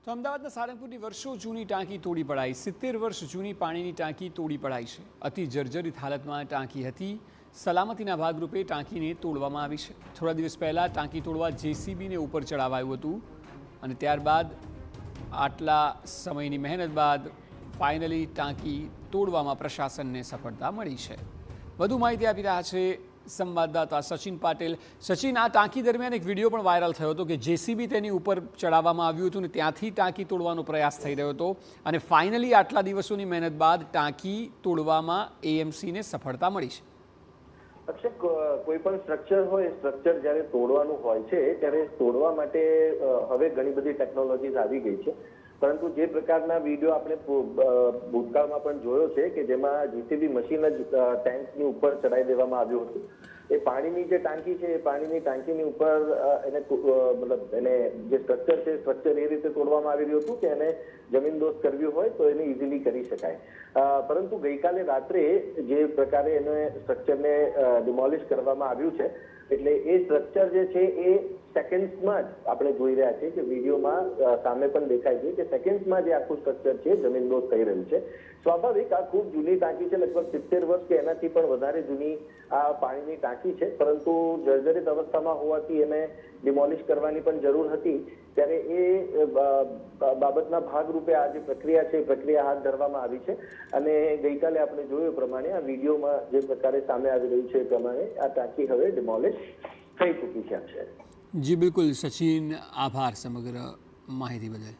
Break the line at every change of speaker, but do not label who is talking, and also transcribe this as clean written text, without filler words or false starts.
તો અમદાવાદના સારંગપુરની વર્ષો જૂની ટાંકી તોડી પડાઈ 70 વર્ષ જૂની પાણીની ટાંકી તોડી પડાઈ છે। અતિ જર્જરિત હાલતમાં ટાંકી હતી। સલામતીના ભાગરૂપે ટાંકીને તોડવામાં આવી છે। થોડા દિવસ પહેલાં ટાંકી તોડવા જેસીબીને ઉપર ચડાવાયું હતું અને ત્યારબાદ આટલા સમયની મહેનત બાદ ફાઇનલી ટાંકી તોડવામાં પ્રશાસનને સફળતા મળી છે। વધુ માહિતી આપી રહ્યા છે સંવાદદાતા સચિન પાટેલ। સચિન, આ ટાંકી દરમિયાન એક વિડીયો પણ વાયરલ થયો હતો કે જેસીબી તેની ઉપર ચડાવવામાં આવ્યું હતું અને ત્યાંથી ટાંકી તોડવાનો પ્રયાસ થઈ રહ્યો હતો અને ફાઇનલી આટલા દિવસોની મહેનત બાદ ટાંકી તોડવામાં એએમસીને સફળતા મળી છે।
અક્ષય, કોઈ પણ સ્ટ્રક્ચર હોય, સ્ટ્રક્ચર જ્યારે તોડવાનું હોય છે ત્યારે તોડવા માટે હવે ઘણી બધી ટેકનોલોજીસ આવી ગઈ છે, પરંતુ જે પ્રકારના વિડીયો આપણે ભૂતકાળમાં પણ જોયો છે કે જેમાં જેસીબી મશીન જ ટેન્કની ઉપર ચડાવી દેવામાં આવ્યું હતું। એ પાણીની જે ટાંકી છે એ પાણીની ટાંકીની ઉપર એને જે સ્ટ્રક્ચર છે સ્ટ્રક્ચર એ રીતે તોડવામાં આવી રહ્યું હતું કે એને જમીનદોસ્ત કરવી હોય તો એને ઇઝીલી કરી શકાય। પરંતુ ગઈકાલે રાત્રે જે પ્રકારે એને સ્ટ્રક્ચરને ડિમોલિશ કરવામાં આવ્યું છે, એટલે એ સ્ટ્રક્ચર જે છે એ સેકન્ડ્સમાં જ આપણે જોઈ રહ્યા છીએ કે વિડીયોમાં સામે પણ દેખાય છે કે સેકન્ડ્સમાં જે આખું સ્ટ્રક્ચર છે જમીનદોસ્ત થઈ રહ્યું છે। સ્વાભાવિક આ ખૂબ જૂની ટાંકી છે, લગભગ 70 વર્ષ કે એનાથી પણ વધારે જૂની આ પાણીની ટાંકી છે, પરંતુ જર્જરિત અવસ્થામાં હોવાથી એને ડિમોલિશ કરવાની પણ જરૂર હતી। ત્યારે એ બાબતના ભાગરૂપે આ જે પ્રક્રિયા છે એ પ્રક્રિયા હાથ ધરવામાં આવી છે અને ગઈકાલે આપણે જોયું પ્રમાણે આ વિડીયોમાં જે પ્રકારે સામે આવી રહ્યું છે એ પ્રમાણે આ ટાંકી હવે ડિમોલિશ થઈ ચૂકી છે।
જી બિલકુલ સચિન, આભાર સમગ્ર માહિતી બદલ।